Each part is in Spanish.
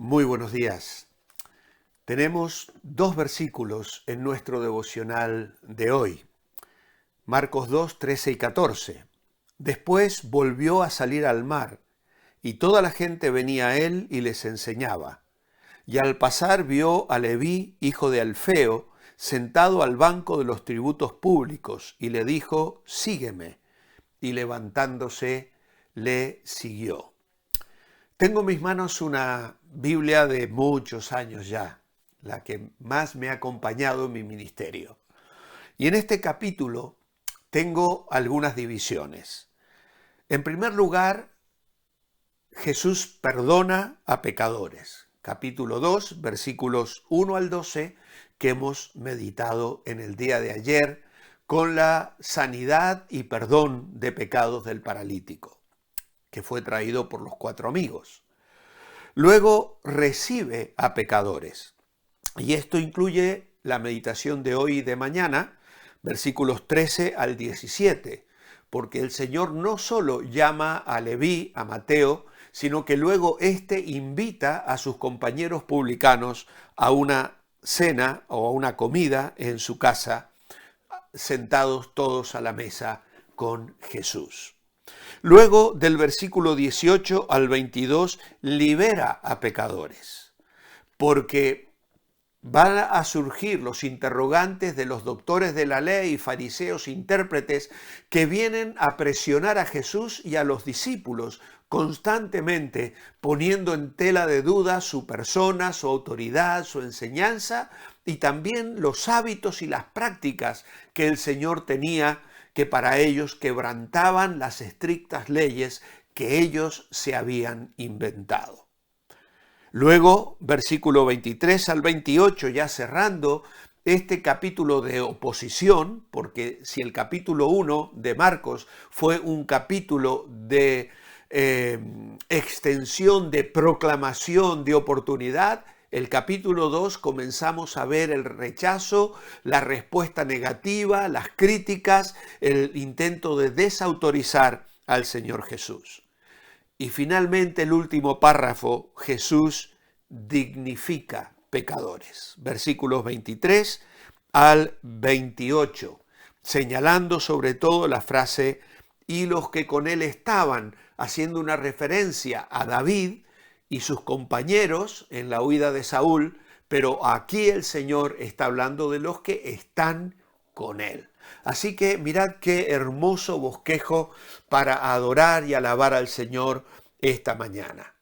Muy buenos días. Tenemos dos versículos en nuestro devocional de hoy. Marcos 2, 13 y 14. Después volvió a salir al mar, y toda la gente venía a él y les enseñaba. Y al pasar vio a Leví, hijo de Alfeo, sentado al banco de los tributos públicos, y le dijo, sígueme. Y levantándose, le siguió. Tengo en mis manos una Biblia de muchos años ya, la que más me ha acompañado en mi ministerio. Y en este capítulo tengo algunas divisiones. En primer lugar, Jesús perdona a pecadores. Capítulo 2, versículos 1 al 12, que hemos meditado en el día de ayer con la sanidad y perdón de pecados del paralítico, que fue traído por los 4 amigos. Luego recibe a pecadores. Y esto incluye la meditación de hoy y de mañana, versículos 13 al 17, porque el Señor no solo llama a Leví, a Mateo, sino que luego éste invita a sus compañeros publicanos a una cena o a una comida en su casa, sentados todos a la mesa con Jesús. Luego, del versículo 18 al 22, libera a pecadores, porque van a surgir los interrogantes de los doctores de la ley, fariseos, intérpretes, que vienen a presionar a Jesús y a los discípulos, constantemente poniendo en tela de duda su persona, su autoridad, su enseñanza y también los hábitos y las prácticas que el Señor tenía, que para ellos quebrantaban las estrictas leyes que ellos se habían inventado. Luego, versículo 23 al 28, ya cerrando este capítulo de oposición, porque si el capítulo 1 de Marcos fue un capítulo de extensión, de proclamación, de oportunidad, el capítulo 2 comenzamos a ver el rechazo, la respuesta negativa, las críticas, el intento de desautorizar al Señor Jesús. Y finalmente el último párrafo, Jesús dignifica pecadores. Versículos 23 al 28, señalando sobre todo la frase, y los que con él estaban, haciendo una referencia a David y sus compañeros en la huida de Saúl, pero aquí el Señor está hablando de los que están con él. Así que mirad qué hermoso bosquejo para adorar y alabar al Señor esta mañana.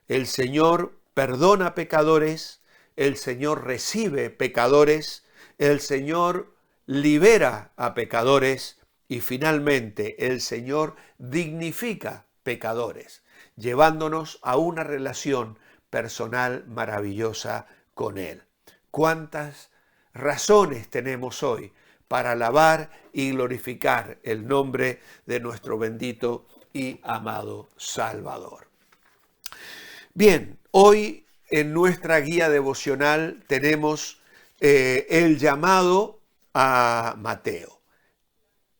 El Señor perdona pecadores, el Señor recibe pecadores, el Señor libera a pecadores y finalmente el Señor dignifica pecadores, llevándonos a una relación personal maravillosa con Él. ¿Cuántas razones tenemos hoy para alabar y glorificar el nombre de nuestro bendito y amado Salvador? Bien, hoy en nuestra guía devocional tenemos el llamado a Mateo.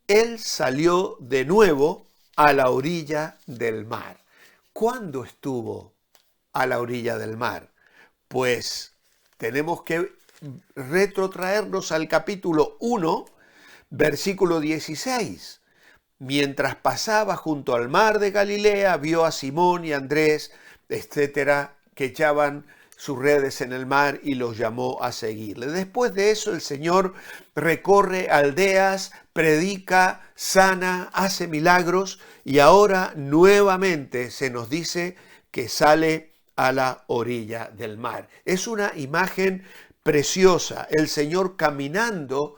Él salió de nuevo a la orilla del mar. ¿Cuándo estuvo a la orilla del mar? Pues tenemos que retrotraernos al capítulo 1, versículo 16. Mientras pasaba junto al mar de Galilea, vio a Simón y Andrés, etcétera, que echaban sus redes en el mar y los llamó a seguirle. Después de eso el Señor recorre aldeas, predica, sana, hace milagros y ahora nuevamente se nos dice que sale a la orilla del mar. Es una imagen preciosa, el Señor caminando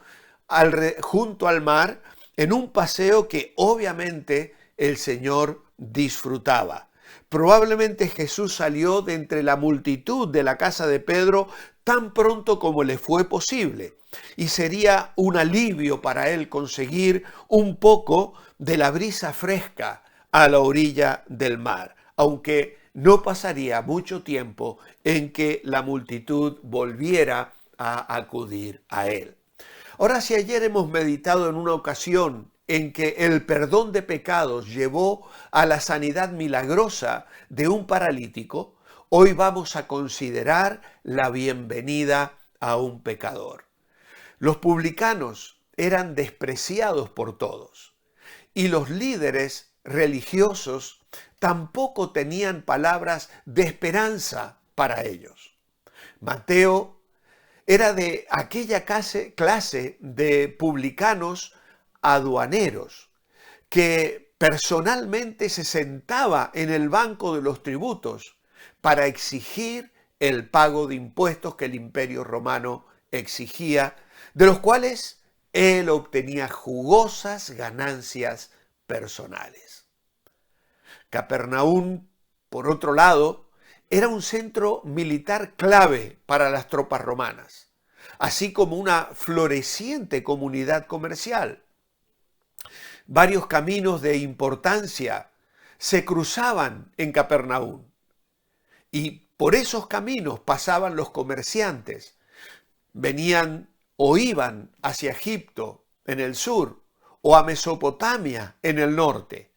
junto al mar en un paseo que obviamente el Señor disfrutaba. Probablemente Jesús salió de entre la multitud de la casa de Pedro tan pronto como le fue posible. Y sería un alivio para él conseguir un poco de la brisa fresca a la orilla del mar, aunque no pasaría mucho tiempo en que la multitud volviera a acudir a él. Ahora, si ayer hemos meditado en una ocasión en que el perdón de pecados llevó a la sanidad milagrosa de un paralítico, Hoy vamos a considerar la bienvenida a un pecador. Los publicanos eran despreciados por todos y los líderes religiosos tampoco tenían palabras de esperanza para ellos. Mateo era de aquella clase de publicanos aduaneros que personalmente se sentaba en el banco de los tributos para exigir el pago de impuestos que el Imperio Romano exigía, de los cuales él obtenía jugosas ganancias personales. Capernaum, por otro lado, era un centro militar clave para las tropas romanas, así como una floreciente comunidad comercial. Varios caminos de importancia se cruzaban en Capernaum y por esos caminos pasaban los comerciantes. Venían o iban hacia Egipto en el sur o a Mesopotamia en el norte.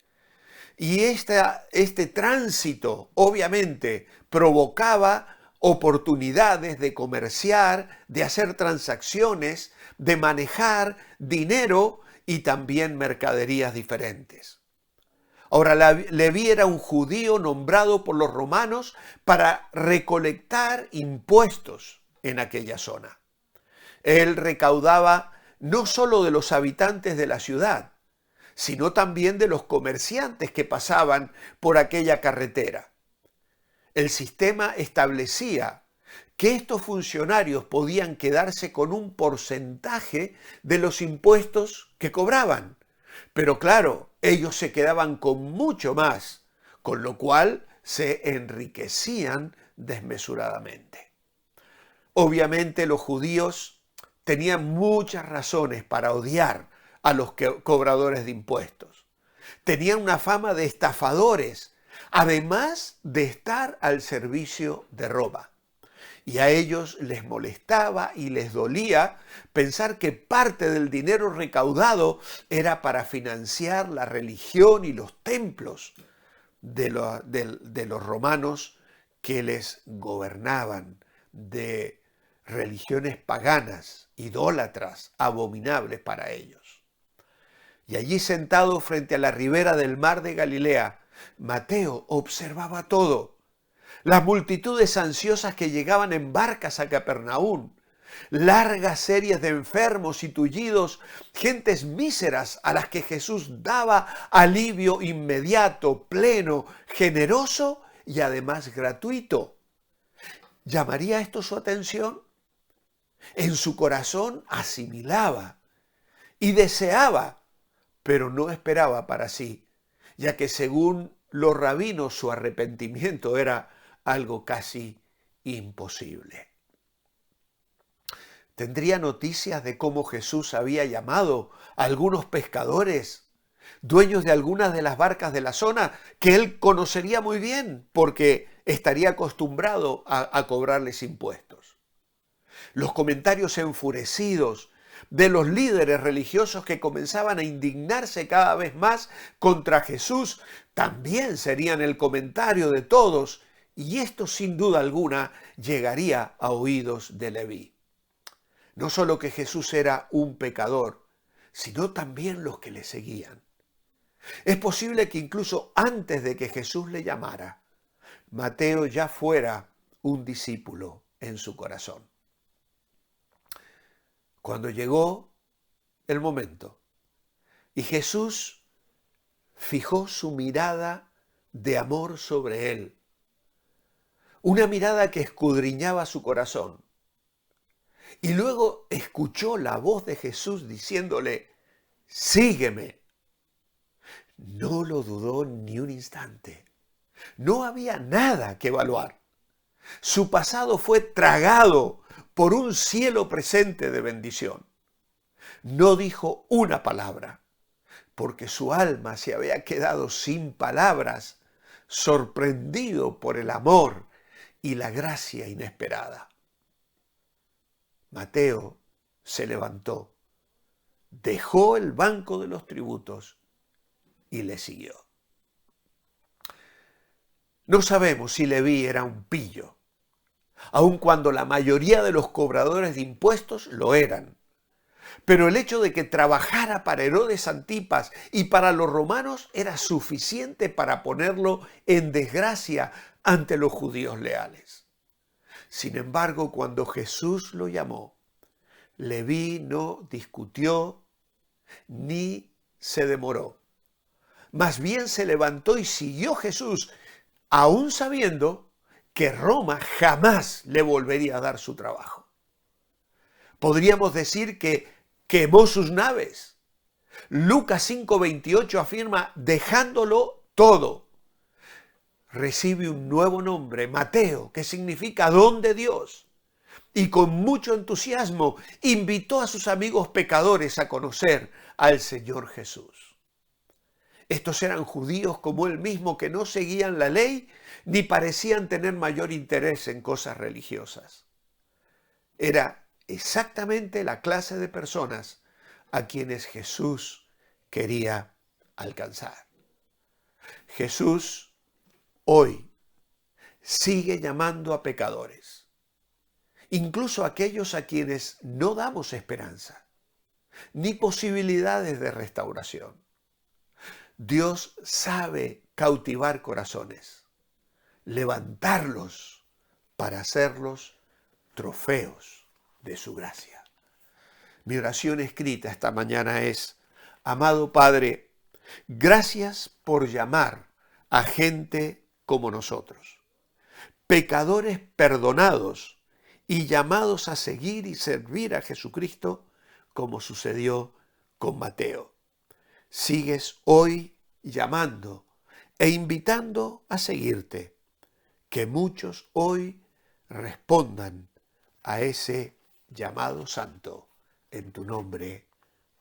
Y este tránsito obviamente provocaba oportunidades de comerciar, de hacer transacciones, de manejar dinero y también mercaderías diferentes. Ahora, Leví era un judío nombrado por los romanos para recolectar impuestos en aquella zona. Él recaudaba no solo de los habitantes de la ciudad, sino también de los comerciantes que pasaban por aquella carretera. El sistema establecía que estos funcionarios podían quedarse con un porcentaje de los impuestos que cobraban. Pero claro, ellos se quedaban con mucho más, con lo cual se enriquecían desmesuradamente. Obviamente los judíos tenían muchas razones para odiar a los cobradores de impuestos. Tenían una fama de estafadores, además de estar al servicio de Roma. Y a ellos les molestaba y les dolía pensar que parte del dinero recaudado era para financiar la religión y los templos de los romanos que les gobernaban, de religiones paganas, idólatras, abominables para ellos. Y allí sentado frente a la ribera del mar de Galilea, Mateo observaba todo. Las multitudes ansiosas que llegaban en barcas a Capernaum, largas series de enfermos y tullidos, gentes míseras a las que Jesús daba alivio inmediato, pleno, generoso y además gratuito. ¿Llamaría esto su atención? En su corazón asimilaba y deseaba, pero no esperaba para sí, ya que según los rabinos su arrepentimiento era algo casi imposible. ¿Tendría noticias de cómo Jesús había llamado a algunos pescadores, dueños de algunas de las barcas de la zona, que él conocería muy bien porque estaría acostumbrado a cobrarles impuestos? Los comentarios enfurecidos de los líderes religiosos que comenzaban a indignarse cada vez más contra Jesús también serían el comentario de todos, y esto sin duda alguna llegaría a oídos de Leví. No solo que Jesús era un pecador, sino también los que le seguían. Es posible que incluso antes de que Jesús le llamara, Mateo ya fuera un discípulo en su corazón. Cuando llegó el momento y Jesús fijó su mirada de amor sobre él, una mirada que escudriñaba su corazón, y luego escuchó la voz de Jesús diciéndole: sígueme. No lo dudó ni un instante. No había nada que evaluar. Su pasado fue tragado por un cielo presente de bendición. No dijo una palabra, porque su alma se había quedado sin palabras, sorprendido por el amor y la gracia inesperada. Mateo se levantó, dejó el banco de los tributos y le siguió. No sabemos si Leví era un pillo, aun cuando la mayoría de los cobradores de impuestos lo eran. Pero el hecho de que trabajara para Herodes Antipas y para los romanos era suficiente para ponerlo en desgracia ante los judíos leales. Sin embargo, cuando Jesús lo llamó, Leví no discutió ni se demoró. Más bien se levantó y siguió Jesús, aún sabiendo que Roma jamás le volvería a dar su trabajo. Podríamos decir que quemó sus naves. Lucas 5:28 afirma, dejándolo todo, recibe un nuevo nombre, Mateo, que significa don de Dios. Y con mucho entusiasmo invitó a sus amigos pecadores a conocer al Señor Jesús. Estos eran judíos como él mismo, que no seguían la ley ni parecían tener mayor interés en cosas religiosas. Era exactamente la clase de personas a quienes Jesús quería alcanzar. Jesús hoy sigue llamando a pecadores, incluso a aquellos a quienes no damos esperanza, ni posibilidades de restauración. Dios sabe cautivar corazones, levantarlos para hacerlos trofeos de su gracia. Mi oración escrita esta mañana es: amado Padre, gracias por llamar a gente como nosotros, pecadores perdonados y llamados a seguir y servir a Jesucristo, como sucedió con Mateo. Sigues hoy llamando e invitando a seguirte, que muchos hoy respondan a ese llamado santo en tu nombre.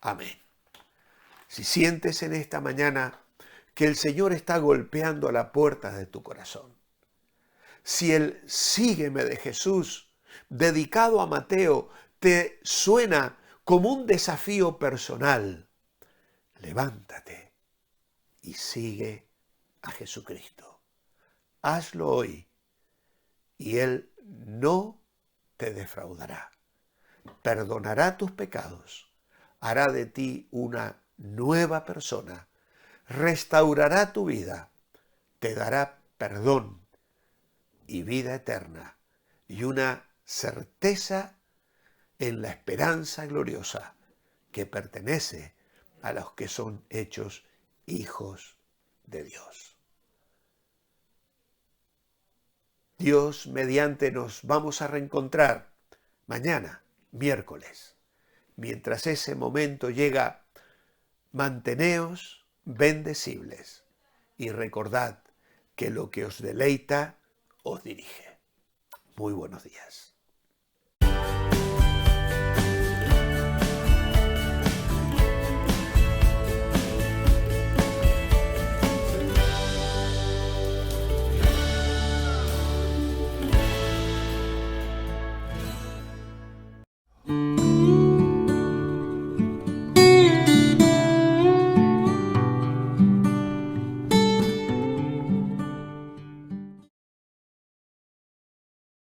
Amén. Si sientes en esta mañana que el Señor está golpeando a la puerta de tu corazón, si el sígueme de Jesús dedicado a Mateo te suena como un desafío personal, levántate y sigue a Jesucristo. Hazlo hoy y Él no te defraudará. Perdonará tus pecados, hará de ti una nueva persona, restaurará tu vida, te dará perdón y vida eterna y una certeza en la esperanza gloriosa que pertenece a los que son hechos hijos de Dios. Dios mediante nos vamos a reencontrar mañana, miércoles. Mientras ese momento llega, manteneos bendecibles y recordad que lo que os deleita os dirige. Muy buenos días.